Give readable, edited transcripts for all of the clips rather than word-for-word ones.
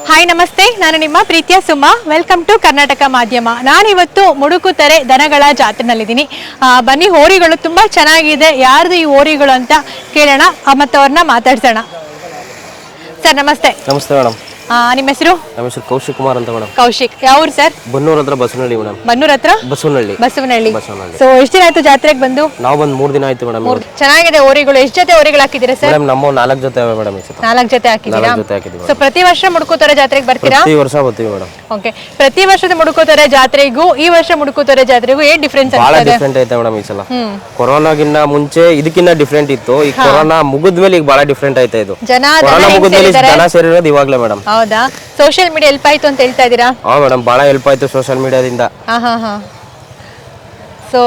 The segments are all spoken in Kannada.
ಹಾಯ್ ನಮಸ್ತೆ, ನಾನು ನಿಮ್ಮ ಪ್ರೀತಿಯ ಸುಮಾ. ವೆಲ್ಕಮ್ ಟು ಕರ್ನಾಟಕ ಮಾಧ್ಯಮ. ನಾನಿವತ್ತು ಮುಡುಕುತೊರೆ ದನಗಳ ಜಾತ್ರೆನಲ್ಲಿದ್ದೀನಿ. ಬನ್ನಿ, ಹೋರಿಗಳು ತುಂಬ ಚೆನ್ನಾಗಿದೆ. ಯಾರ್ದು ಈ ಹೋರಿಗಳು ಅಂತ ಕೇಳೋಣ ಮತ್ತು ಅವ್ರನ್ನ ಮಾತಾಡ್ಸೋಣ. ಸರ್ ನಮಸ್ತೆ. ನಮಸ್ತೆ ಮೇಡಮ್. ನಿಮ್ಮ ಹೆಸರು? ನಮ್ಮ ಹೆಸರು ಕೌಶಿಕ್ ಕುಮಾರ್ ಅಂತ ಮೇಡಮ್. ಕೌಶಿಕ್. ಯಾವ ಊರು ಸರ್? ಬನ್ನೂರ್ ಹತ್ರ ಬಸವನಹಳ್ಳಿ ಮೇಡಮ್. ಬನ್ನೂರ್ ಹತ್ರ ಬಸವನಹಳ್ಳಿ. ಸೊ ಎಷ್ಟು ದಿನ ಆಯ್ತು ಜಾತ್ರೆಗೆ ಬಂದು? ನಾವು ಬಂದು 3 ದಿನ ಆಯ್ತು ಮೇಡಮ್. ಚೆನ್ನಾಗಿದೆ ಹೋರಿಗಳು. ಎಷ್ಟು ಜೊತೆ ಹೋರಿಗಳು ಹಾಕಿದ್ದೀರಾ ಸರ್? ಮೇಡಮ್ ನಮ್ಮ 4 ಜೊತೆ ಇವೆ ಮೇಡಮ್. 4 ಜೊತೆ ಹಾಕಿದ್ದೀರಾ? ಸೊ ಪ್ರತಿ ವರ್ಷ ಮುಡುಕುತೊರೆ ಜಾತ್ರೆಗೆ ಬರ್ತೀರಾ? ಪ್ರತಿ ವರ್ಷ ಬರ್ತೀವಿ ಮೇಡಮ್. ಓಕೆ. ಪ್ರತಿ ವರ್ಷದ ಮುಡುಕುತೊರೆ ಜಾತ್ರೆಗೂ ಈ ವರ್ಷ ಮುಡುಕುತೊರೆ ಜಾತ್ರೆಗೂ ಏನ್ ಡಿಫರೆನ್ಸ್? ಬಹಳ ಡಿಫರೆಂಟ್ ಐತೆ ಮೇಡಮ್ ಈ ಸಲ. ಕೊರೋನಾಗಿನ್ನ ಮುಂಚೆ ಇದಕ್ಕಿಂತ ಡಿಫರೆಂಟ್ ಇತ್ತು. ಈ ಕೊರೋನಾ ಮುಗಿದ್ಮೇಲೆ ಈಗ ಬಹಳ ಡಿಫರೆಂಟ್ ಐತೆ ಇದು. ಕೊರೋನಾ ಮುಗಿದ್ಮೇಲೆ ಜನ ಸೇರಿರೋದು ಇವಾಗ್ಲೇ ಮೇಡಮ್. ಹೌದಾ? ಸೋಷಿಯಲ್ ಮೀಡಿಯಾ ಹೆಲ್ಪ್ ಆಯ್ತು ಅಂತ ಹೇಳ್ತಾ ಇದ್ದೀರಾ? ಹಾ ಮೇಡಮ್, ಬಹಳ ಹೆಲ್ಪ್ ಆಯ್ತು ಸೋಷಿಯಲ್ ಮೀಡಿಯಾದಿಂದ. ಸೊ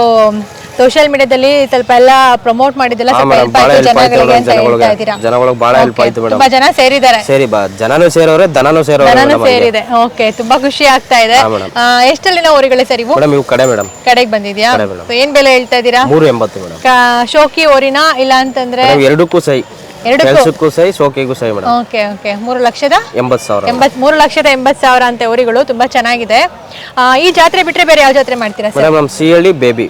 ಸೋಷಿಯಲ್ ಮೀಡಿಯಾದಲ್ಲಿ ಸ್ವಲ್ಪ ಎಲ್ಲ ಪ್ರಮೋಟ್ ಮಾಡಿದ್ದೆಲ್ಲ ಸ್ವಲ್ಪ ಹೆಲ್ಪ್ ಆಯ್ತು ಜನಗಳಿಗೆ ಅಂತ ಹೇಳ್ತಾ ಇದ್ದೀರಾ? ಜನಗಳಿಗೆ ಬಹಳ ಹೆಲ್ಪ್ ಆಯ್ತು ಮೇಡಮ್. ತುಂಬಾ ಜನ ಸೇರಿದ್ದಾರೆ. ಜನನೂ ಸೇರೋರೆ, ದನನೂ ಸೇರಿದೆ. ಓಕೆ, ತುಂಬಾ ಖುಷಿ ಆಗ್ತಾ ಇದೆ. ಎಷ್ಟಲ್ಲಿನ ಹೋರಿಗಳೇ ಸರ್ ಇವು? ಮೇಡಮ್ ಇವು ಕಡೆ ಮೇಡಮ್. ಕಡೆಗೆ ಬಂದಿದ್ಯಾ? ಏನ್ ಬೆಲೆ ಹೇಳ್ತಾ ಇದ್ದೀರಾ? 380 ಮೇಡಮ್. ಶೋಕಿ ಹೋರಿನಾ ಇಲ್ಲ ಅಂತಂದ್ರೆ? ಎರಡಕ್ಕೂ ಸೈ. ಕೆಲಸಕ್ಕೂ ಸೈ, ಶೋಕಿಗೂ ಸೈ ಮೇಡಮ್. Okay okay. 3,80,000. 3,80,000 ಅಂತ ಹೋರಿಗಳು ತುಂಬಾ ಚೆನ್ನಾಗಿದೆ. ಈ ಜಾತ್ರೆ ಬಿಟ್ರೆ ಬೇರೆ ಯಾವ ಜಾತ್ರೆ ಮಾಡ್ತೀರಾ ಸರ್? ಮೇಡಮ್ ಸಿಹಳ್ಳಿ ಬೇಬಿ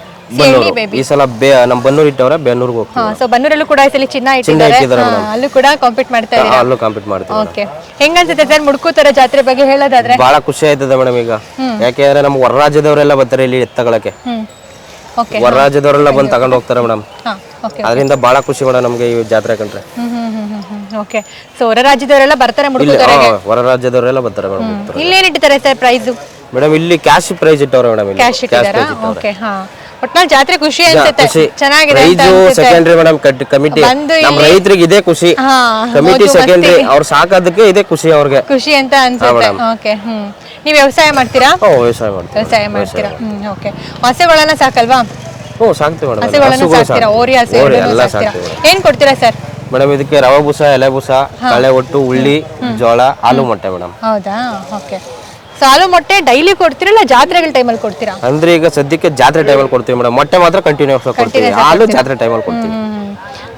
ಈ ಸಲ ನಮ್ಮ ಬನ್ನೂರು ಇಟ್ಟವ್ರೆ, ಬೆನ್ನೂರಿಗೆ ಹೋಗ್ತೀವಿ. ಸೊ ಬನ್ನೂರಲ್ಲೂ ಕೂಡ ಈ ಸಲ ಚಿನ್ನ ಇಟ್ಟಿದ್ದಾರೆ, ಅಲ್ಲೂ ಕೂಡ ಕಾಂಪೀಟ್ ಮಾಡ್ತಾ ಇದ್ದೀರಾ? ಅಲ್ಲೂ ಕಾಂಪೀಟ್ ಮಾಡ್ತೀವಿ. ಓಕೆ. ಹೆಂಗನ್ಸುತ್ತೆ ಸರ್ ಮುಡುಕುತೊರೆ ಜಾತ್ರೆ ಬಗ್ಗೆ ಹೇಳೋದಾದ್ರೆ? ಬಹಳ ಖುಷಿ ಆಯ್ತದೆ ಮೇಡಮ್. ಈಗ ಯಾಕೆಂದ್ರೆ ನಮ್ಮ ಹೊರ ರಾಜ್ಯದವರೆಲ್ಲ ಬರ್ತಾರೆ ಇಲ್ಲಿ ಎತ್ತಗಳಕ್ಕೆ. ಹೊರ ರಾಜ್ಯದವರೆಲ್ಲ ಬಂದು ತಗೊಂಡು ಹೋಗ್ತಾರೆ ಮೇಡಮ್. ಅದರಿಂದ ಬಹಳ ಖುಷಿ ಮೇಡಮ್ ನಮ್ಗೆ ಈ ಜಾತ್ರೆ ಕಂಡ್ರೆ. ಓಕೆ. ಸೊ ಹೊರ ರಾಜ್ಯದವರೆಲ್ಲ ಬರ್ತಾರೆ ಮುಡುಕುತೊರೆಗೆ? ಹೊರ ರಾಜ್ಯದವರೆಲ್ಲ ಬರ್ತಾರೆ ಮೇಡಮ್. ಇಲ್ಲೇನ್ ಇಟ್ಟಿದ್ದಾರೆ ಸರ್ ಪ್ರೈಸ್? ಮೇಡಮ್ ಇಲ್ಲಿ ಕ್ಯಾಶ್ ಪ್ರೈಸ್ ಇಟ್ಟವ್ರೆ ಮೇಡಮ್. ಕ್ಯಾಶ್ ಇಟ್ಟಿದ್ದಾರಾ? ಓಕೆ. ಹಾ, ಒಟ್ನಲ್ಲಿ ಜಾತ್ರೆ ಖುಷಿ ಅನ್ಸುತ್ತೆ, ಚೆನ್ನಾಗಿದೆ ಅಂತ ಅನ್ಸುತ್ತೆ. ಸೆಕೆಂಡರಿ ಮೇಡಮ್, ಕಮಿಟಿ ನಮ್ಮ ರೈತರಿಗೆ ಇದೆ ಖುಷಿ. ಕಮಿಟಿ ಸೆಕೆಂಡರಿ, ಅವ್ರು ಸಾಕೋದಕ್ಕೆ ಇದೆ ಖುಷಿ, ಅವ್ರಿಗೆ ಖುಷಿ ಅಂತ ಅನ್ಸುತ್ತೆ. ಓಕೆ. ನೀವು ವ್ಯವಸಾಯ ಮಾಡ್ತೀರಾ? ವ್ಯವಸಾಯ ಮಾಡ್ತೀರಾ. ಓಕೆ. ಹಸುಗಳನ್ನ ಸಾಕಲ್ವಾ? ಸಾಕ್ತೀವಿ ಮೇಡಮ್. ಹಸುಗಳನ್ನ ಸಾಕ್ತೀರಾ? ಓರಿ ಹಸು ಎಲ್ಲ ಸಾಕ್ತೀರಾ? ಏನ್ ಕೊಡ್ತೀರಾ ಸರ್? ಮೇಡಮ್ ಇದಕ್ಕೆ ರವೆ ಬೂಸ, ಎಲೆ ಬೂಸ, ಕಳೆ ಒಟ್ಟು, ಉಳ್ಳಿ, ಜೋಳ, ಹಾಲು ಮೊಟ್ಟೆ ಮೇಡಮ್. ಹೌದಾ? ಓಕೆ. ಸೊ ಹಾಲು ಮೊಟ್ಟೆ ಡೈಲಿ ಕೊಡ್ತೀರಾ ಇಲ್ಲ ಜಾತ್ರೆಗಳ ಟೈಮಲ್ಲಿ ಕೊಡ್ತೀರಾ? ಅಂದ್ರೆ ಈಗ ಸದ್ಯಕ್ಕೆ ಜಾತ್ರೆ ಟೈಮಲ್ಲಿ ಕೊಡ್ತೀವಿ ಮೇಡಮ್. ಮೊಟ್ಟೆ ಮಾತ್ರ ಕಂಟಿನ್ಯೂಸ್ ಆಗಿ ಕೊಡ್ತೀವಿ, ಹಾಲು ಜಾತ್ರೆ ಟೈಮಲ್ಲಿ ಕೊಡ್ತೀವಿ.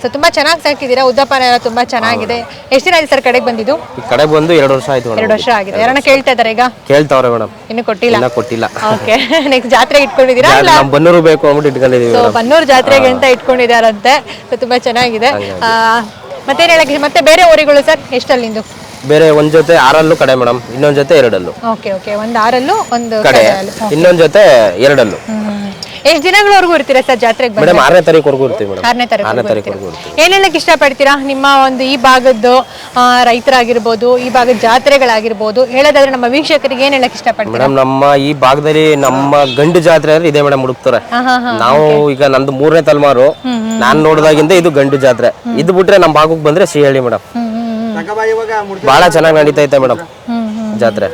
ಸೊ ತುಂಬಾ ಚೆನ್ನಾಗಿ ಸಾಕಿದ್ದೀರಾ. ಉದ್ದಪ್ಪನ ಎಲ್ಲ ತುಂಬಾ ಚೆನ್ನಾಗಿದೆ. ಎಷ್ಟು ದಿನ ಆಯ್ತು ಸರ್ ಕಡೆಗೆ ಬಂದಿದ್ದು? ಈ ಕಡೆಗೆ ಬಂದು 2 ವರ್ಷ ಆಯ್ತು ಮೇಡಮ್. 2 ವರ್ಷ ಆಗಿದೆ. ಯಾರನ್ನ ಕೇಳ್ತಾ ಇದ್ದಾರೆ ಈಗ? ಕೇಳ್ತಾವ್ರೆ ಮೇಡಮ್. ಇನ್ನು ಕೊಟ್ಟಿಲ್ಲ? ಕೊಟ್ಟಿಲ್ಲ. ಓಕೆ. ನೆಕ್ಸ್ಟ್ ಜಾತ್ರೆಗೆ ಇಟ್ಕೊಂಡಿದ್ದೀರಾ? ನಮ್ಮ ಬನ್ನೂರು ಬೇಕು ಅಂದ್ಬಿಟ್ಟು ಇಟ್ಕೊಂಡಿದೀವಿ. ಸೊ ಬನ್ನೂರು ಜಾತ್ರೆಗೆ ಅಂತ ಇಟ್ಕೊಂಡಿದ್ದಾರಂತೆ. ಸೊ ತುಂಬಾ ಚೆನ್ನಾಗಿದೆ. ಮತ್ತೇನು ಹೇಳಕ್ಕೆ? ಮತ್ತೆ ಬೇರೆ ಊರಿಗಳು ಸರ್ ಎಷ್ಟಲ್ಲಿಂದು? ಬೇರೆ ಒಂದ್ ಜೊತೆ 6 ಕಡೆ ಮೇಡಮ್, ಇನ್ನೊಂದ್ ಜೊತೆ 2. Okay okay. ಒಂದು 6 ಒಂದು ಕಡೆ, ಇನ್ನೊಂದ್ ಜೊತೆ 2. ಎಷ್ಟು ದಿನಗಳವರೆಗೂ ಇರ್ತೀರಾ ಸರ್ ಜಾತ್ರೆಗೆ? ಮೇಡಮ್ 6ನೇ ತಾರೀಕು ಇರ್ತೀವಿ ಮೇಡಮ್. 6ನೇ ತಾರೀಕು. ಏನ್ ಹೇಳಕ್ ಇಷ್ಟಪಡ್ತೀರಾ? ನಿಮ್ಮ ಒಂದು ಈ ಭಾಗದ್ದು ರೈತರಾಗಿರ್ಬೋದು, ಈ ಭಾಗದ ಜಾತ್ರೆಗಳಾಗಿರ್ಬೋದು ಹೇಳೋದಾದ್ರೆ ನಮ್ಮ ವೀಕ್ಷಕರಿಗೆ ಏನ್ ಹೇಳಕ್ ಇಷ್ಟಪಡ್ತೀರಾ? ಮೇಡಮ್ ನಮ್ಮ ಈ ಭಾಗದಲ್ಲಿ ನಮ್ಮ ಗಂಡು ಜಾತ್ರೆ ಇದೆ ಮೇಡಮ್, ಮುಡುಕ್ತಾರೆ. ನಾವು ಈಗ ನಂದು 3ನೇ ತಲೆಮಾರು, ನಾನ್ ನೋಡಿದಾಗಿಂದ ಇದು ಗಂಡು ಜಾತ್ರೆ. ಇದು ಬಿಟ್ರೆ ನಮ್ಮ ಭಾಗಕ್ಕೆ ಬಂದ್ರೆ ಸಿಹಳ್ಳಿ ಮೇಡಮ್. ಬಹಳ ಚೆನ್ನಾಗಿ ನಡೀತಾ ಐತೆ ಮೇಡಮ್ ಜಾತ್ರೆ.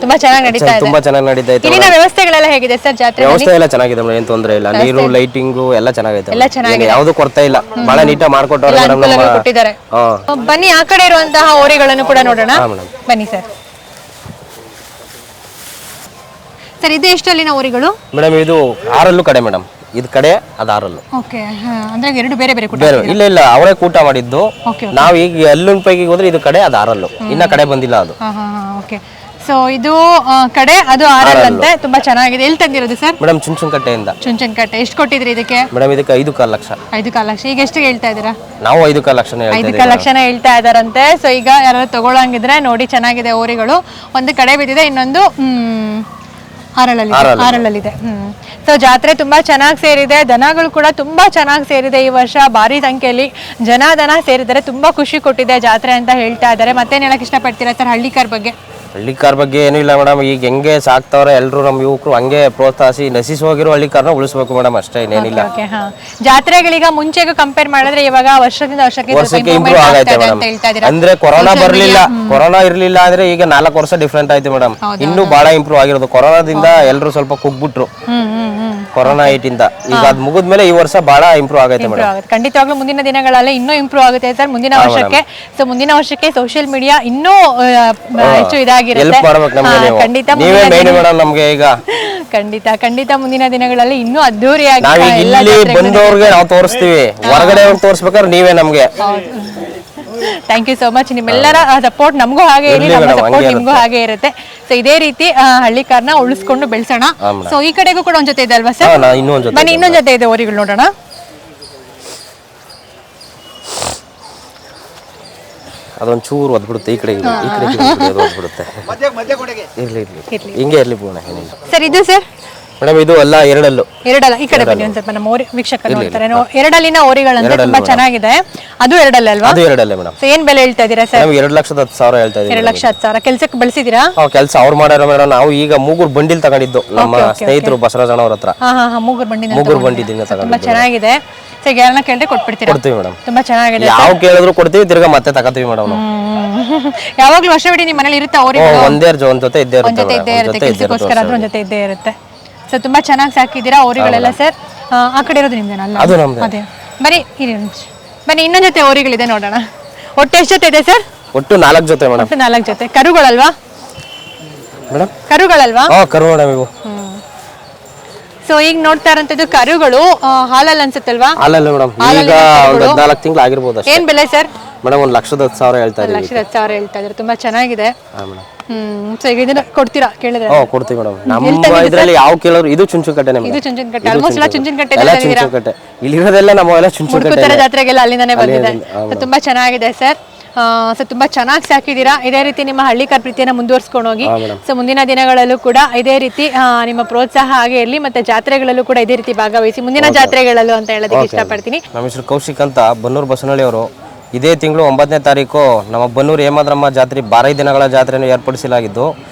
ತುಂಬಾ ಚೆನ್ನಾಗಿ ನಡೀತಾ ಇದೆ. ತುಂಬಾ ಚೆನ್ನಾಗಿ ನಡೀತಾ ಐತೆ. ಇಲ್ಲಿನ ವ್ಯವಸ್ಥೆಗಳೆಲ್ಲ ಹೇಗಿದೆ ಸರ್? ಜಾತ್ರೆ ವ್ಯವಸ್ಥೆ ಎಲ್ಲ ಚೆನ್ನಾಗಿದೆ ಮೇಡಮ್, ಏನ್ ತೊಂದರೆ ಇಲ್ಲ. ನೀರು, ಲೈಟಿಂಗು ಎಲ್ಲ ಚೆನ್ನಾಗೈತೆ. ಯಾವ್ದು ಕೊರತೆ ಇಲ್ಲ, ಬಹಳ ನೀಟಾಗಿ ಮಾಡ್ಕೊಟ್ಟವ್ರೆ ಮೇಡಮ್. ಕೊಟ್ಟಿದ್ದಾರೆ. ಬನ್ನಿ ಆ ಕಡೆ ಇರುವಂತಹ ಹೋರಿಗಳನ್ನು ಕೂಡ ನೋಡೋಣ. ಬನ್ನಿ ಸರ್. ಸರ್ ಇದು ಎಷ್ಟಲ್ಲಿನ ಹೋರಿಗಳು ಮೇಡಮ್? ಇದು 6 ಕಡೆ ಮೇಡಮ್. ಇದು ಕಡೆ, ಅದು 6. ಓಕೆ. ಅಂದ್ರೆ ಎರಡು ಬೇರೆ ಬೇರೆ ಕೂಟ? ಇಲ್ಲ ಅವರೇ ಕೂಟ ಮಾಡಿದ್ದು. ನಾವ್ ಈಗ ಅಲ್ಲಿನ ಪೈಕಿ ಹೋದ್ರೆ ಇದು ಕಡೆ, ಅದು 6. ಇನ್ನ ಕಡೆ ಬಂದಿಲ್ಲ ಅದು. ಓಕೆ. ಸೊ ಇದು ಕಡೆ, ಅದು 6 ಅಂತೆ. ತುಂಬಾ ಚೆನ್ನಾಗಿದೆ. ಎಲ್ಲಿ ತಂದಿರೋದು ಸರ್? ಮೇಡಮ್ ಚುಂಚನಕಟ್ಟೆಯಿಂದ. ಚುಂಚನಕಟ್ಟೆ. ಎಷ್ಟು ಕೊಟ್ಟಿದ್ರಿ ಇದಕ್ಕೆ? ಮೇಡಮ್ ಇದಕ್ಕೆ 5.25 ಲಕ್ಷ. 5.25 ಲಕ್ಷ. ಈಗ ಎಷ್ಟು ಹೇಳ್ತಾ ಇದ್ದೀರಾ? ನಾವು 5.25 ಲಕ್ಷ. 5.25 ಲಕ್ಷನ ಹೇಳ್ತಾ ಇದಾರಂತೆ. ಸೊ ಈಗ ಯಾರು ತಗೊಳ್ಳಂಗಿದ್ರೆ ನೋಡಿ, ಚೆನ್ನಾಗಿದೆ ಹೋರಿಗಳು. ಒಂದು ಕಡೆ ಬಿದ್ದಿದೆ, ಇನ್ನೊಂದು ಆರಳಲ್ಲಿದೆ. ಸೊ ಜಾತ್ರೆ ತುಂಬಾ ಚೆನ್ನಾಗಿ ಸೇರಿದೆ. ದನಗಳು ಕೂಡ ತುಂಬಾ ಚೆನ್ನಾಗಿ ಸೇರಿದೆ. ಈ ವರ್ಷ ಭಾರಿ ಸಂಖ್ಯೆಯಲ್ಲಿ ದನ ಸೇರಿದರೆ ತುಂಬಾ ಖುಷಿ ಕೊಟ್ಟಿದೆ ಜಾತ್ರೆ ಅಂತ ಹೇಳ್ತಾ ಇದ್ದಾರೆ. ಮತ್ತೇನ್ ಹೇಳಕ್ ಇಷ್ಟಪಡ್ತೀರಾ ಸರ್ ಹಳ್ಳಿಕಾರ್ ಬಗ್ಗೆ? ಹಳ್ಳಿಕಾರ್ ಬಗ್ಗೆ ಏನೂ ಇಲ್ಲ ಮೇಡಮ್. ಈಗ ಹೆಂಗೆ ಸಾಕ್ತವ್ರೆ ಎಲ್ಲರೂ ನಮ್ಮ ಯುವಕರು, ಹಂಗೆ ಪ್ರೋತ್ಸಾಹಿಸಿ ನಶಿಸಿ ಹೋಗಿರೋ ಹಳ್ಳಿಕಾರನ ಉಳಿಸ್ಬೇಕು ಮೇಡಮ್, ಅಷ್ಟೇ, ಇನ್ನೇನಿಲ್ಲ. ಜಾತ್ರೆಗಳೀಗ ಮುಂಚೆಗೆ ಕಂಪೇರ್ ಮಾಡಿದ್ರೆ ಇವಾಗ ವರ್ಷದಿಂದ ವರ್ಷಕ್ಕೆ ಇಂಪ್ರೂವ್ ಆಗೈತೆ ಮೇಡಮ್. ಅಂದ್ರೆ ಕೊರೋನಾ ಬರ್ಲಿಲ್ಲ, ಕೊರೋನಾ ಇರ್ಲಿಲ್ಲ ಅಂದ್ರೆ ಈಗ 4 ವರ್ಷ ಡಿಫ್ರೆಂಟ್ ಆಯ್ತು ಮೇಡಮ್. ಇನ್ನೂ ಬಹಳ ಇಂಪ್ರೂವ್ ಆಗಿರೋದು. ಕೊರೋನಾದಿಂದ ಎಲ್ಲರೂ ಸ್ವಲ್ಪ ಕುಗ್ಬಿಟ್ರು ಕೊರೋನಾ 8 ಇಂದ. ಈಗ ಅದ್ ಮುಗಿದ್ಮೇಲೆ ಈ ವರ್ಷ ಬಹಳ ಇಂಪ್ರೂವ್ ಆಗೈತೆ ಮೇಡಮ್. ಖಂಡಿತವಾಗ್ಲೂ ಮುಂದಿನ ದಿನಗಳಲ್ಲಿ ಇನ್ನೂ ಇಂಪ್ರೂವ್ ಆಗುತ್ತೆ ಸರ್ ಮುಂದಿನ ವರ್ಷಕ್ಕೆ. ಸೊ ಮುಂದಿನ ವರ್ಷಕ್ಕೆ ಸೋಷಿಯಲ್ ಮೀಡಿಯಾ ಇನ್ನೂ ಹೆಚ್ಚು ಇದಾಗಿರುತ್ತೆ. ಖಂಡಿತ ಮುಂದಿನ ದಿನಗಳಲ್ಲಿ ಇನ್ನೂ ಅದ್ದೂರಿಯಾಗಿ ಬಂದವ್ರಿಗೆ ನಾವು ತೋರಿಸ್ತೀವಿ, ಹೊರಗಡೆ ತೋರಿಸ್ಬೇಕಾದ್ರೆ ನೀವೇ ನಮ್ಗೆ. Thank you so much. ನಿಮ್ಮೆಲ್ಲರ ಸಪೋರ್ಟ್ ನಮಗೂ ಹಾಗೆ ಇರಲಿ, ನಮ್ಮ ಸಪೋರ್ಟ್ ನಿಮಗೂ ಹಾಗೆ ಇರುತ್ತೆ. ಸೊ ಇದೇ ರೀತಿ ಹಳ್ಳಿ ಕಾರ್ನ ಉಳಿಸ್ಕೊಂಡು ಬೆಳೆಸೋಣ. ಸೊ ಈ ಕಡೆಗೂ ಕೂಡ ಒಂದ್ ಜೊತೆ ಇದೆ ಅಲ್ವಾ ಸರ್? ಬನ್ನಿ, ಇನ್ನೊಂದ್ ಜೊತೆ ಇದೆ ಓರಿಗಳು ನೋಡೋಣ. ಅದೊಂದ್ ಚೂರು ಒದ್ಬಿಡುತ್ತೆ, ಈ ಕಡೆ ಒದ್ಬಿಡುತ್ತೆ. ಇರ್ಲಿ ಹಿಂಗೆ ಇರ್ಲಿ ಪೂರ್ಣ. ಸರ್ ಇದು ಸರ್ ಮೇಡಮ್ ಇದು ಅಲ್ಲ ಎರಡಲ್ಲ. ಈ ಕಡೆ ಬನ್ನಿ ಒಂದ್ ಸ್ವಲ್ಪ, ನಮ್ಮ ವೀಕ್ಷಕರು ನೋಡ್ತಾರೆ. ಎರಡಲ್ಲಿನ ಓರಿಗಳಂದ್ರೆ ತುಂಬಾ ಚೆನ್ನಾಗಿದೆ. ಅದು ಎರಡಲ್ಲ ಅಲ್ವಾ? ಅದು ಎರಡಲ್ಲೇ ಮೇಡಮ್. ಸೊ ಏನ್ ಬೆಲೆ ಹೇಳ್ತಾ ಇದೀರಾ ಸರ್? 2,10,000 ಹೇಳ್ತಾ ಇದೀವಿ. 2,10,000 ಕೆಲ್ಸಕ್ಕೆ ಬಳಸಿದೀರಾ? ಕೆಲಸ ಅವ್ರು ಮಾಡ್ಯಾರ ಮೇಡಮ್. ನಾವು ಈಗ ಮೂಗೂರ್ ಬಂಡಿಲ್ ತಗೊಂಡಿದ್ದು ನಮ್ಮ ಸ್ನೇಹಿತರು ಬಸವರಾಜಣ್ಣ ಅವ್ರ ಹತ್ರ. ಮೂಗೂರ್ ಬಂಡಿ ತಗೊಂಡು ತುಂಬಾ ಚೆನ್ನಾಗಿದೆ. ಸೊ ಈಗ ಯಾರನ್ನ ಕೇಳಿದ್ರೆ ಕೊಟ್ಬಿಡ್ತೀರಾ? ಕೊಡ್ತೀವಿ ಮೇಡಮ್. ತುಂಬಾ ಚೆನ್ನಾಗಿದೆ. ಯಾವ ಕೇಳಿದ್ರು ಕೊಡ್ತೀವಿ, ತಿರ್ಗಾ ಮತ್ತೆ ತಗೋತೀವಿ ಮೇಡಮ್. ಯಾವಾಗ್ಲೂ ವರ್ಷವಿಡೀ ನಿಮ್ಮ ಮನೇಲಿ ಇರುತ್ತೆ ಓರಿಗಳು? ಒಂದ್ ಜೊತೆ ಇದ್ದೇ ಇರುತ್ತೆ. ಕೆಲ್ಸಕ್ಕೋಸ್ಕರ ಅದ್ರ ಜೊತೆ ಇದ್ದೇ ಇರುತ್ತೆ. ಸೊ ತುಂಬಾ ಚೆನ್ನಾಗಿ ಸಾಕಿದ್ದೀರಾ ಓರಿಗಳೆಲ್ಲ ಸರ್. ಆ ಕಡೆ ಇರೋದು ನಿಮ್ದೇನಲ್ಲ? ಅದು ನಮ್ದು. ಅದೇ ಬನ್ನಿ ಬನ್ನಿ, ಇನ್ನೊಂದ್ ಜೊತೆ ಓರಿಗಳಿದೆ ನೋಡೋಣ. ಒಟ್ಟು ಎಷ್ಟು ಜೊತೆ ಇದೆ ಸರ್? ಒಟ್ಟು 4 ಜೊತೆ ಮೇಡಮ್. 4 ಜೊತೆ ಕರುಗಳಲ್ವಾ ಮೇಡಮ್? ಕರುಗಳಲ್ವಾ? ಕರು ಮೇಡಮ್ ಇವು. ಸೊ ಈಗ ನೋಡ್ತಾ ಇರೋಂಥದ್ದು ಕರುಗಳು ಹಾಲಲ್ಲಿ ಅನ್ಸುತ್ತಲ್ವಾ? ಹಾಲಲ್ಲ ಮೇಡಮ್. ಈಗ ಒಂದು 14 ತಿಂಗಳು ಆಗಿರ್ಬೋದು ಅಷ್ಟೇ. ಏನ್ ಬೆಲೆ ಸರ್? ಮೇಡಮ್ 1,10,000 ಹೇಳ್ತಾ ಇದ್ದೀವಿ. 1,10,000 ಹೇಳ್ತಾ ಇದ್ದಾರೆ. ತುಂಬಾ ಚೆನ್ನಾಗಿದೆ. ಸೊ ಈಗ ಇದನ್ನ ಕೊಡ್ತೀರಾ ಕೇಳಿದ್ರೆ? ಕೊಡ್ತೀವಿ ಮೇಡಮ್. ನಮ್ಮ ಇದ್ರಲ್ಲಿ ಯಾವ ಕೇಳೋರು ಇದು ಚುಂಚುಕಟ್ಟೆ ನಮಗೆ. ಇದು ಚುಂಚನಕಟ್ಟೆ. ಆಲ್ಮೋಸ್ಟ್ ಎಲ್ಲ ಚುಂಚನಕಟ್ಟೆ ಇಲ್ಲಿ ಇರೋದೆಲ್ಲ ನಮ್ಮವೆಲ್ಲ ಚುಂಚುಕಟ್ಟೆ ಜಾತ್ರೆಗೆಲ್ಲ ಅಲ್ಲಿಂದಾನೆ ಬಂದಿದೆ. ತುಂಬಾ ಚೆನ್ನಾಗಿದೆ ಸರ್. ಸೊ ತುಂಬಾ ಚೆನ್ನಾಗಿ ಸಾಕಿದ್ದೀರಾ. ಇದೇ ರೀತಿ ನಿಮ್ಮ ಹಳ್ಳಿಕಾರ್ ಪ್ರೀತಿಯನ್ನ ಮುಂದುವರ್ಸ್ಕೊಂಡು ಹೋಗಿ. ಸೊ ಮುಂದಿನ ದಿನಗಳಲ್ಲೂ ಕೂಡ ಇದೇ ರೀತಿ ನಿಮ್ಮ ಪ್ರೋತ್ಸಾಹ ಹಾಗೆ ಇರಲಿ. ಮತ್ತೆ ಜಾತ್ರೆಗಳಲ್ಲೂ ಕೂಡ ಇದೇ ರೀತಿ ಭಾಗವಹಿಸಿ ಮುಂದಿನ ಜಾತ್ರೆಗಳಲ್ಲೂ ಅಂತ ಹೇಳೋದಕ್ಕೆ ಇಷ್ಟಪಡ್ತೀನಿ. ನಮ್ಮ ಹೆಸರು ಕೌಶಿಕ್ ಅಂತ, ಬನ್ನೂರು ಬಸವನಹಳ್ಳಿ ಅವರು. ಇದೇ ತಿಂಗಳು 9ನೇ ತಾರೀಕು ನಮ್ಮ ಬನ್ನೂರು ಹೇಮಾದ್ರಮ್ಮ ಜಾತ್ರೆ 12 ದಿನಗಳ ಜಾತ್ರೆಯನ್ನು ಏರ್ಪಡಿಸಲಾಗಿದ್ದು,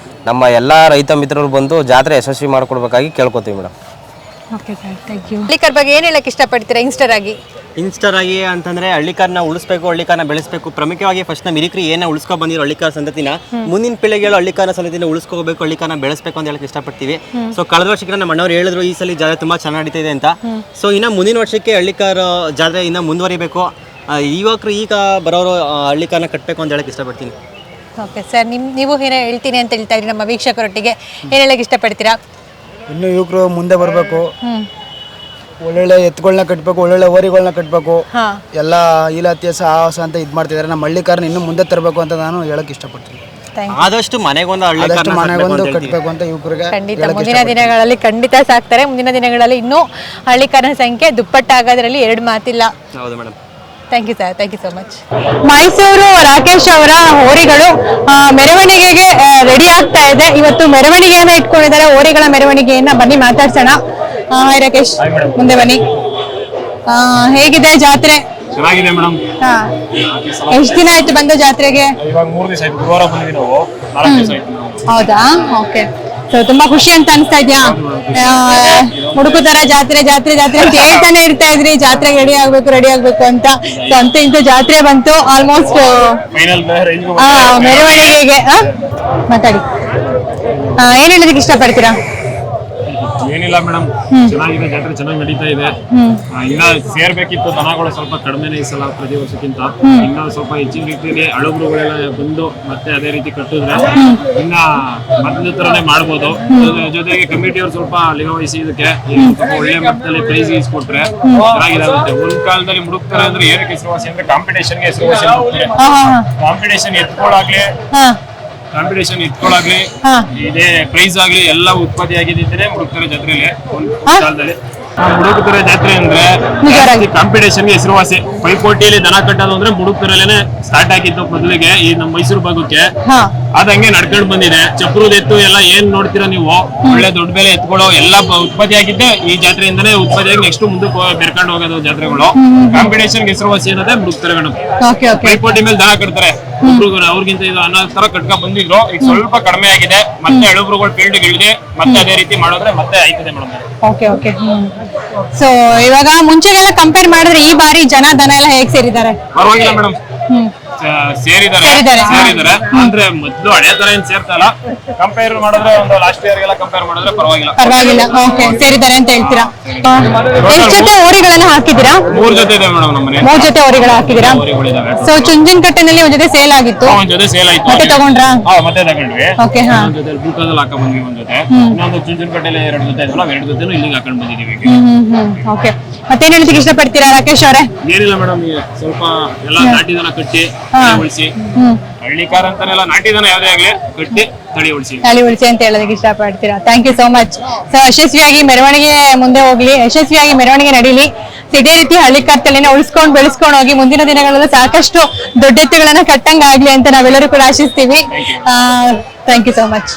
ನಮ್ಮ ಎಲ್ಲ ರೈತ ಮಿತ್ರರು ಬಂದು ಜಾತ್ರೆ ಯಶಸ್ವಿ ಮಾಡಿಕೊಡ್ಬೇಕಾಗಿ ಕೇಳ್ಕೊತೀವಿ madam. Okay sir, thank you. Hallikar ಬಗ್ಗೆ ಏನು ಹೇಳಕ್ಕೆ ಇಷ್ಟಪಡ್ತೀರಾ ಯಂಗ್ಸ್ಟರ್ ಆಗಿ? ಯಂಗ್ಸ್ಟರ್ ಆಗಿ ಅಂತಂದ್ರೆ ಹಳ್ಳಿಕಾರನ್ನ ಉಳಿಸ್ಬೇಕು, ಹಳ್ಳಿಕಾರನ್ನ ಬೆಳೆಸಬೇಕು. ಪ್ರಮುಖವಾಗಿ ಫಸ್ಟ್ ನಮ್ಮ ಹಿರಿಕರು ಏನೇ ಉಳಿಸ್ಕೊ ಬಂದಿರೋ ಹಳ್ಳಿಕಾರ ಸಂತತಿನ ಮುಂದಿನ ಪೀಳಿಗೆಗಳು ಹಳ್ಳಿಕಾರ ಸಂತತಿನ ಉಳಿಸ್ಕೋಬೇಕು, ಹಳ್ಳಿಕಾರನ್ನ ಬೆಳೆಸಬೇಕು ಅಂತ ಹೇಳಕ್ಕೆ ಇಷ್ಟಪಡ್ತೀವಿ. ಸೊ ಕಳೆದ ವರ್ಷಕ್ಕೆ ನಮ್ಮ ಅಣ್ಣವ್ರು ಹೇಳಿದ್ರು ಈ ಸಲ ಜಾತ್ರೆ ತುಂಬಾ ಚೆನ್ನಾಗಿ ನಡೀತಾ ಇದೆ ಅಂತ. ಸೊ ಇನ್ನು ಮುಂದಿನ ವರ್ಷಕ್ಕೆ ಹಳ್ಳಿಕಾರ ಜಾತ್ರೆ ಇನ್ನ ಮುಂದುವರಿಬೇಕು. ಯುವಕರು ಈಗ ಬರೋರು ಹಳ್ಳಿಕಾರನ್ನ ಕಟ್ಟಬೇಕು ಅಂತ ಹೇಳಕ್ಕೆ ಇಷ್ಟಪಡ್ತೀನಿ. ಓಕೆ ಸರ್, ನೀವು ಏನೋ ಹೇಳ್ತೀನಿ ಅಂತ ಹೇಳ್ತಾ ಇದ್ರಿ ನಮ್ಮ ವೀಕ್ಷಕರೊಟ್ಟಿಗೆ, ಏನು ಹೇಳಕ್ಕೆ ಇಷ್ಟಪಡ್ತೀರಾ? ಇನ್ನು ಯುವಕರು ಮುಂದೆ ಬರಬೇಕು, ಒಳ್ಳೊಳ್ಳೆ ಎತ್ತುಗಳನ್ನ ಕಟ್ಟಬೇಕು, ಒಳ್ಳೊಳ್ಳೆ ಓರಿಗಳನ್ನ ಕಟ್ಟಬೇಕು. ಎಲ್ಲ ಇಲಾತಿ ಸಾಹಸ ಅಂತ ಇದು ಮಾಡ್ತಿದ್ದಾರೆ. ನಮ್ಮ ಹಳ್ಳಿಕಾರನ್ನ ಇನ್ನು ಮುಂದೆ ತರಬೇಕು ಅಂತ ನಾನು ಹೇಳಕ್ ಇಷ್ಟಪಡ್ತೀನಿ. ಆದಷ್ಟು ಮನೆಗೊಂದು ಕಟ್ಟಬೇಕು ಅಂತ ಯುವಕರಿಗೆ ಖಂಡಿತ ಮುಂದಿನ ದಿನಗಳಲ್ಲಿ ಖಂಡಿತ ಸಾಕ್ತಾರೆ. ಮುಂದಿನ ದಿನಗಳಲ್ಲಿ ಇನ್ನೂ ಹಳ್ಳಿಕಾರನ ಸಂಖ್ಯೆ ದುಪ್ಪಟ್ಟಾಗೋದ್ರಲ್ಲಿ 2 ಮಾತಿಲ್ಲ. ಹೌದು madam. Thank you sir, thank you so much. Mysuru Rakesh ಅವರ ಹೋರಿಗಳು ಮೆರವಣಿಗೆಗೆ ರೆಡಿ ಆಗ್ತಾ ಇದೆ. ಇವತ್ತು ಮೆರವಣಿಗೆಯನ್ನ ಇಟ್ಕೊಂಡಿದ್ದಾರೆ, ಹೋರಿಗಳ ಮೆರವಣಿಗೆಯನ್ನ. ಬನ್ನಿ ಮಾತಾಡ್ಸೋಣ. ಹಾಯ್ ರಾಕೇಶ್, ಮುಂದೆ ಬನ್ನಿ. ಹೇಗಿದೆ ಜಾತ್ರೆ? ಚೆನ್ನಾಗಿದೆ ಮೇಡಮ್. ಎಷ್ಟು ದಿನ ಆಯ್ತು ಬಂದು ಜಾತ್ರೆಗೆ? ಇವಾಗ 3 ದಿವಸ ಆಯ್ತು. ಗುರುವಾರ ಬಂದಿದ್ದೀವಿ ನಾವು, 4 ದಿವಸ ಆಯ್ತು. ಹೌದಾ? ಓಕೆ. ಸೊ ತುಂಬಾ ಖುಷಿ ಅಂತ ಅನಿಸ್ತಾ ಇದ್ಯಾ? ಮುಡುಕುತರ ಜಾತ್ರೆ ಜಾತ್ರೆ ಜಾತ್ರೆ ಅಂತ ಹೇಳ್ತಾನೆ ಇರ್ತಾ ಇದ್ರಿ, ಜಾತ್ರೆಗೆ ರೆಡಿ ಆಗ್ಬೇಕು ಅಂತ. ಸೊ ಅಂತೂ ಇಂತೂ ಜಾತ್ರೆ ಬಂತು. ಆಲ್ಮೋಸ್ಟ್ ಮೆರವಣಿಗೆಗೆ ಮಾತಾಡಿ. ಏನ್ ಹೇಳೋದಕ್ಕೆ ಇಷ್ಟಪಡ್ತೀರಾ? ಏನಿಲ್ಲ ಮೇಡಮ್, ಚೆನ್ನಾಗಿದೆ ಜಾತ್ರೆ, ಚೆನ್ನಾಗಿ ನಡೀತಾ ಇದೆ. ಇನ್ನ ಸೇರ್ಬೇಕಿತ್ತು, ದನಗಳು ಸ್ವಲ್ಪ ಕಡಿಮೆನೇ ಈ ಸಲ ಪ್ರತಿ ವರ್ಷಕ್ಕಿಂತ. ಇನ್ನ ಸ್ವಲ್ಪ ಹೆಚ್ಚಿನ ರೀತಿಯಲ್ಲಿ ಅಳುಗುರುಗಳೆಲ್ಲ ಬಂದು ಮತ್ತೆ ಅದೇ ರೀತಿ ಕಟ್ಟಿದ್ರೆ ಇನ್ನ ಮೊದಲ ತರನೇ ಮಾಡ್ಬೋದು. ಜೊತೆಗೆ ಕಮಿಟಿಯವರು ಸ್ವಲ್ಪ ಲಿಂಗವಹಿಸಿ ಇದಕ್ಕೆ ಒಳ್ಳೆ ಮಟ್ಟದಲ್ಲಿ ಪ್ರೈಸ್ ಇಸ್ಕೊಟ್ರೆ ಚೆನ್ನಾಗಿರುತ್ತೆ. ಒಂದ್ ಕಾಲದಲ್ಲಿ ಮುಡುಕ್ತಾರೆ ಅಂದ್ರೆ ಏನಕ್ಕೆ ಹೆಸರುವಾಸಿ ಅಂದ್ರೆ ಕಾಂಪಿಟೇಷನ್ಗೆ ಹೆಸರುವಾಸಿ. ಕಾಂಪಿಟೇಷನ್ ಇಟ್ಕೊಳ್ಳಾಗ್ಲಿ ಇದೇ ಪ್ರೈಸ್ ಆಗ್ಲಿ ಎಲ್ಲ ಉತ್ಪತ್ತಿ ಆಗಿದ್ದರೆ ಮುಡುಕ್ತಾರೆ ಜಾತ್ರೆಯಲ್ಲಿ. ಒಂದು ಕಾಲದಲ್ಲಿ ಮುಡುಕುತೊರೆ ಜಾತ್ರೆ ಅಂದ್ರೆ ಕಾಂಪಿಟೇಷನ್ಗೆ ಹೆಸರುವಾಸಿ. ಪೈಪೋಟಿಯಲ್ಲಿ ದನ ಕಟ್ಟೋದು ಅಂದ್ರೆ ಮುಡುಕುತೊರೆಲೇನೆ ಸ್ಟಾರ್ಟ್ ಆಗಿದ್ದು ಮೊದಲಿಗೆ ಈ ನಮ್ಮ ಮೈಸೂರು ಭಾಗಕ್ಕೆ. ಅದಂಗೆ ನಡ್ಕೊಂಡು ಬಂದಿದೆ. ಚಪ್ರದ ಎತ್ತು ಎಲ್ಲ ಏನ್ ನೋಡ್ತೀರಾ ನೀವು, ಒಳ್ಳೆ ದೊಡ್ಡ ಬೆಲೆ ಎತ್ಕೊಳ್ಳೋ ಎಲ್ಲ ಉತ್ಪತ್ತಿ ಆಗಿದ್ದೆ ಈ ಜಾತ್ರೆಯಿಂದನೇ ಉತ್ಪತ್ತಿಯಾಗಿ ನೆಕ್ಸ್ಟ್ ಮುಂದಕ್ಕೆ ಬೆರ್ಕೊಂಡು ಹೋಗೋದು ಜಾತ್ರೆಗಳು. ಕಾಂಪಿಟೇಷನ್ಗೆ ಹೆಸರುವಾಸಿ ಅನ್ನೋದೇ ಮುಡುಕುತೊರೆ ಮೇಡಮ್. ಪೈಪೋಟಿ ಮೇಲೆ ದನ ಕಟ್ತಾರೆ ಅವ್ರಿಗಿಂತ ಇದು ಅನ್ನೋ ತರ ಕಟ್ಕೊಂಡ್ ಬಂದಿದ್ರು. ಈಗ ಸ್ವಲ್ಪ ಕಡಿಮೆ ಆಗಿದೆ, ಮತ್ತೆ ಎಳುಬ್ರುಗಳು ಫೀಲ್ಡ್ ಇಳಿದೆ, ಮತ್ತೆ ಅದೇ ರೀತಿ ಮಾಡಿದ್ರೆ ಮತ್ತೆ ಆಯ್ತದೆ ಮೇಡಮ್. Okay okay. ಸೊ ಇವಾಗ ಮುಂಚೆಗೆಲ್ಲ ಕಂಪೇರ್ ಮಾಡಿದ್ರೆ ಈ ಬಾರಿ ಜನ ದನ ಎಲ್ಲ ಹೇಗೆ ಸೇರಿದ್ದಾರೆ? ಪರವಾಗಿಲ್ಲ ಮೇಡಮ್, ಸೇರಿದ್ದಾರೆ ಅಂದ್ರೆ ಮೊದ್ಲು ಹಳೆ ತರ ಏನ್ ಸೇರ್ತಾ ಇಲ್ಲ. ಕಂಪೇರ್ ಮಾಡಿದ್ರೆ ಒಂದು ಲಾಸ್ಟ್ ಇಯರ್ ಗೆಲ್ಲ ಕಂಪೇರ್ ಮಾಡಿದ್ರೆ ಪರವಾಗಿಲ್ಲ. ಓಕೆ, ಸೇರಿದ್ದಾರೆ ಅಂತ ಹೇಳ್ತೀರಾ? ಎಷ್ಟು ಜೊತೆ ಹೋರಿಗಳನ್ನ ಹಾಕಿದ್ದೀರಾ? 3 ಜೊತೆ ಇದೆ ಮೇಡಮ್ ನಮ್ಮನೆ. 3 ಜೊತೆ ಹೋರಿಗಳು ಹಾಕಿದ್ದೀರಾ? ಸೊ ಚುಂಚನಕಟ್ಟೆನಲ್ಲಿ ಒಂದ್ ಜೊತೆ ಸೇಲ್ ಆಗಿತ್ತು, ಒಂದ್ ಜೊತೆ ಸೇಲ್ ಆಯ್ತು. ಮತ್ತೆ ತಗೊಂಡ್ರಾ? ಮತ್ತೆ ತಗೊಂಡ್ವಿ. ಓಕೆ. ಒಂದ್ ಜೊತೆ ಬೂಕದಲ್ಲಿ ಹಾಕೊಂಡ್ ಬಂದ್ವಿ ಒಂದ್ ಜೊತೆ. ಇನ್ನೊಂದು ಚುಂಚನಕಟ್ಟೆಯಲ್ಲಿ 2 ಜೊತೆ ಇದ್ವಲ್ಲ, 2 ಜೊತೆನೂ ಇಲ್ಲಿಗೆ ಹಾಕೊಂಡ್ ಬಂದಿದೀವಿ. ಓಕೆ. ಮತ್ತೇನ್ ಹೇಳೋದಕ್ಕೆ ಇಷ್ಟಪಡ್ತೀರಾ ರಾಕೇಶ್ ಅವರೇ? ಏನಿಲ್ಲ ಮೇಡಮ್, ಸ್ವಲ್ಪ ಎಲ್ಲ ನಾಟಿ ದನ ಕಟ್ಟಿ ಉಳಿಸಿ, ಹಳ್ಳಿ ಕಾರ್ ಅಂತಾನೆಲ್ಲ ನಾಟಿ ದನ ಯಾವ್ದೇ ಆಗ್ಲಿ ಕಟ್ಟಿ ತಳಿ ಉಳಿಸಿ ಅಂತ ಹೇಳೋದಕ್ಕೆ ಇಷ್ಟಪಡ್ತೀರಾ. Thank you so much. So ಯಶಸ್ವಿಯಾಗಿ ಮೆರವಣಿಗೆ ಮುಂದೆ ಹೋಗ್ಲಿ, ಯಶಸ್ವಿಯಾಗಿ ಮೆರವಣಿಗೆ ನಡೀಲಿ. ಇದೇ ರೀತಿ ಹಳ್ಳಿಕಾರ್ ತಳಿನ ಉಳಿಸ್ಕೊಂಡು ಬೆಳೆಸ್ಕೊಂಡು ಹೋಗಿ ಮುಂದಿನ ದಿನಗಳಲ್ಲಿ ಸಾಕಷ್ಟು ದೊಡ್ಡ ಎತ್ತುಗಳನ್ನ ಕಟ್ಟಂಗಾಗ್ಲಿ ಅಂತ ನಾವೆಲ್ಲರೂ ಕೂಡ ಆಶಿಸ್ತೀವಿ. Thank you so much.